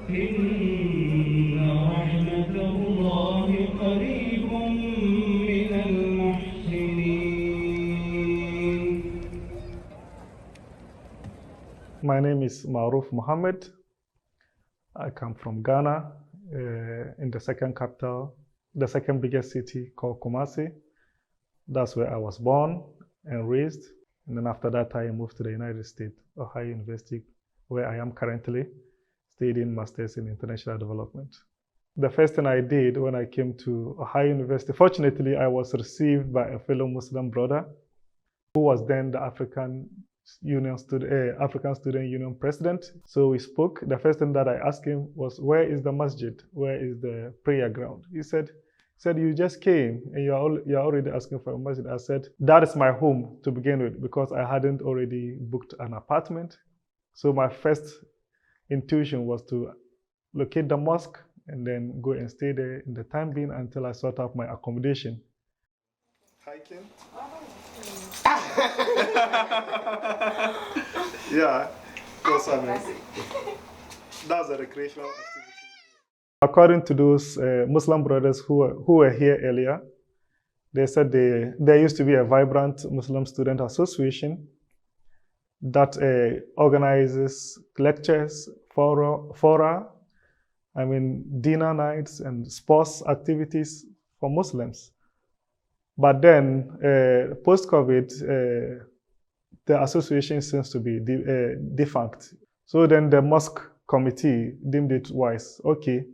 إن رحمة الله قريب من المحسنين. My name is Maruf Mohammed. I come from Ghana, in the second capital, the second biggest city called Kumasi. That's where I was born and raised. And then after that, I moved to the United States, Ohio University, where I am currently studying Masters in International Development. The first thing I did when I came to Ohio University, fortunately, I was received by a fellow Muslim brother who was then the African Student Union president. So we spoke. The first thing that I asked him was, where is the masjid? Where is the prayer ground? He said, you just came and you're already asking for a masjid. I said, that is my home to begin with, because I hadn't already booked an apartment. So my first intuition was to locate the mosque and then go and stay there in the time being until I sort out my accommodation. Hiking? Yeah, that's a recreational activity. According to those Muslim brothers who were here earlier, they said there used to be a vibrant Muslim student association that organizes lectures, fora, dinner nights and sports activities for Muslims. But then, post-COVID, the association seems to be defunct. So then the mosque committee deemed it wise. Okay,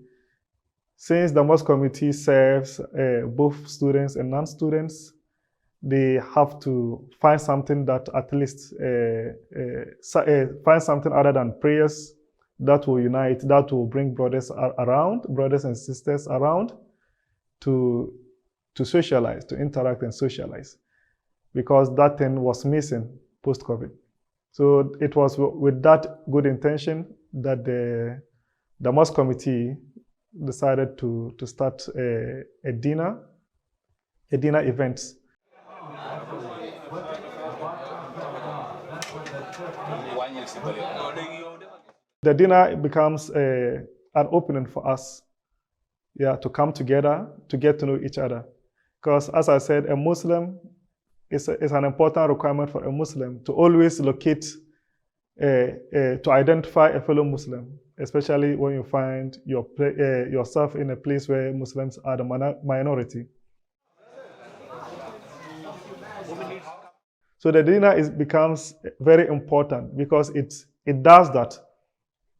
since the mosque committee serves both students and non-students, they have to find something that at least find something other than prayers that will unite, that will bring brothers and sisters around to socialize, to interact and socialize, because that thing was missing post-COVID. So it was with that good intention that the mosque committee decided to start a dinner event. The dinner becomes an opening for us, to come together, to get to know each other. Because as I said, a Muslim is an important requirement for a Muslim to always locate, to identify a fellow Muslim, especially when you find yourself in a place where Muslims are the minority. So the dinner becomes very important because it does that.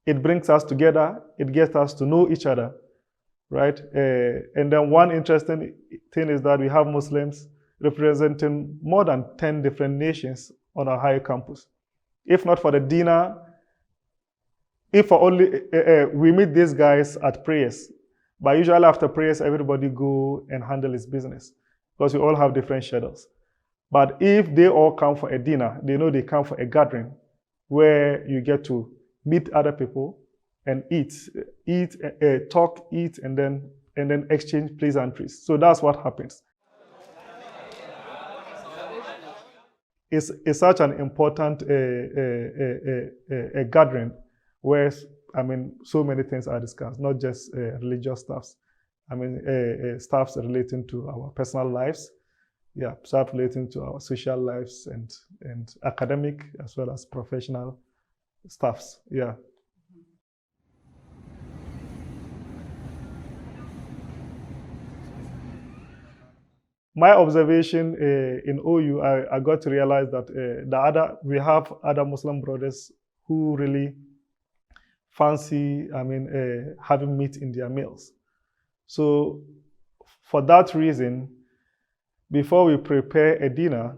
It brings us together, it gets us to know each other, right? And then one interesting thing is that we have Muslims representing more than 10 different nations on our high campus. If not for the dinner, we meet these guys at prayers, but usually after prayers, everybody go and handle his business because we all have different schedules. But if they all come for a dinner, they know they come for a gathering where you get to meet other people and talk, eat, and then exchange pleasantries. So that's what happens. It's such an important a gathering where so many things are discussed, not just religious stuffs. Stuffs relating to our personal lives, stuff relating to our social lives and academic as well as professional stuffs. My observation in OU, I got to realize that we have other Muslim brothers who really fancy, having meat in their meals. So for that reason, before we prepare a dinner,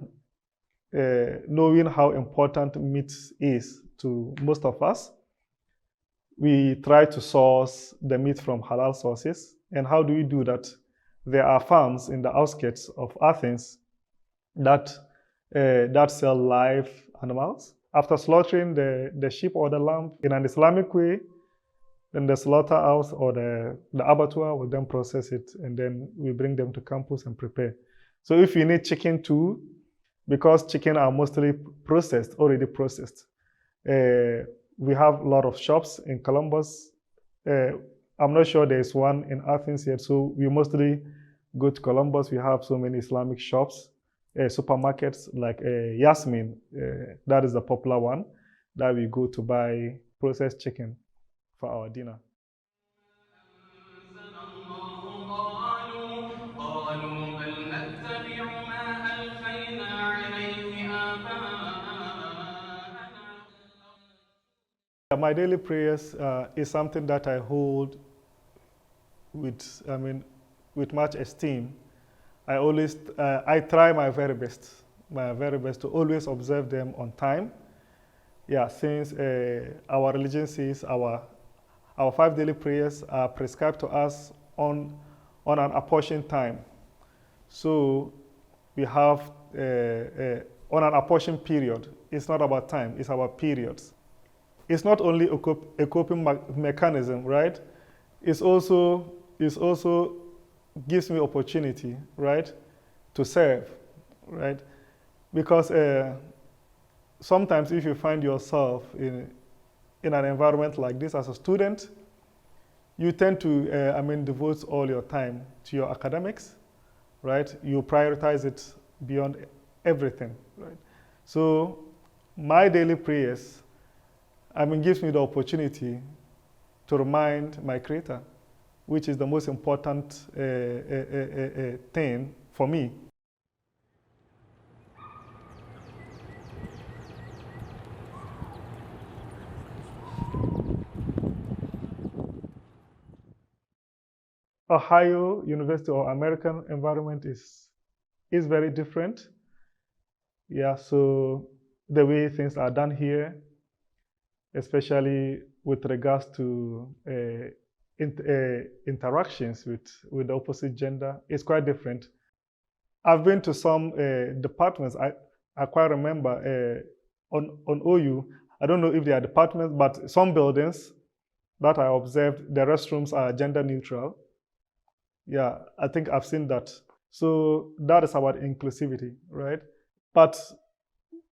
knowing how important meat is to most of us, we try to source the meat from halal sources. And how do we do that? There are farms in the outskirts of Athens that sell live animals. After slaughtering the sheep or the lamb in an Islamic way, then the slaughterhouse or the abattoir will then process it, and then we bring them to campus and prepare. So if you need chicken too, because chicken are mostly already processed, we have a lot of shops in Columbus, I'm not sure there's one in Athens yet. So we mostly go to Columbus. We have so many Islamic shops, supermarkets like Yasmin. That is the popular one that we go to buy processed chicken for our dinner. My daily prayers is something that I hold with, with much esteem. I try my very best to always observe them on time. Yeah, since our religion says our 5 daily prayers are prescribed to us on an apportioned time. So we have on an apportioned period. It's not about time, it's about periods. It's not only a coping mechanism, right? It's also gives me opportunity, right, to serve, right? Because sometimes if you find yourself in an environment like this as a student, you tend to, devote all your time to your academics, right? You prioritize it beyond everything, right? So my daily prayers, gives me the opportunity to remind my Creator, which is the most important thing for me. Ohio University or American environment is very different. Yeah, so the way things are done here, especially with regards to interactions with the opposite gender, is quite different. I've been to some departments. I quite remember on OU, I don't know if they are departments, but some buildings that I observed, the restrooms are gender neutral. Yeah, I think I've seen that. So that is about inclusivity, right? But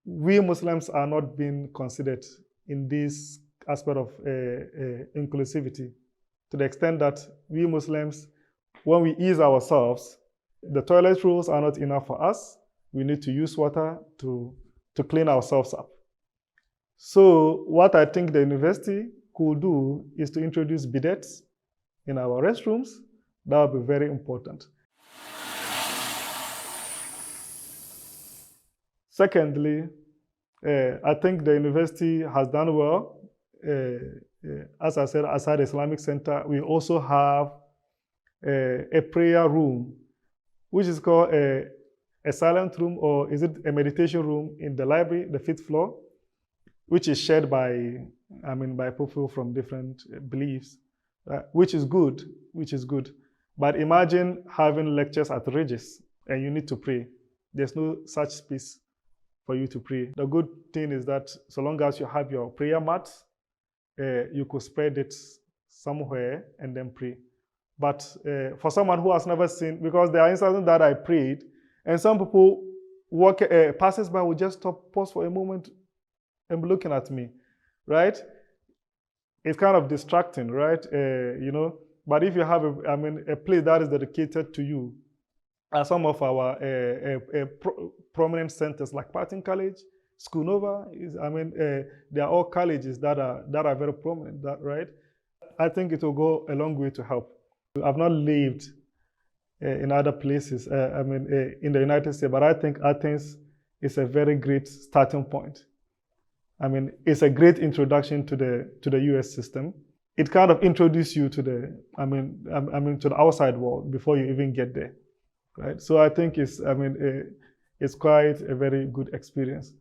we Muslims are not being considered in this aspect of inclusivity, to the extent that we Muslims, when we ease ourselves, the toilet rolls are not enough for us. We need to use water to clean ourselves up. So what I think the university could do is to introduce bidets in our restrooms. That would be very important. Secondly, I think the university has done well. As I said, aside Islamic Center, we also have a prayer room, which is called a silent room, or is it a meditation room in the library, the 5th floor, which is shared by people from different beliefs, which is good. But imagine having lectures at Regis and you need to pray. There's no such space for you to pray. The good thing is that so long as you have your prayer mat, you could spread it somewhere and then pray. But for someone who has never seen, because there are instances that I prayed, and some people passes by will just stop, pause for a moment, and be looking at me, right? It's kind of distracting, right? But if you have a place that is dedicated to you, as some of our prominent centers like Patton College, School Nova, they are all colleges that are very prominent, right? I think it will go a long way to help. I've not lived in other places, in the United States, but I think Athens is a very great starting point. It's a great introduction to the U.S. system. It kind of introduces you to the outside world before you even get there, right? So I think it's quite a very good experience.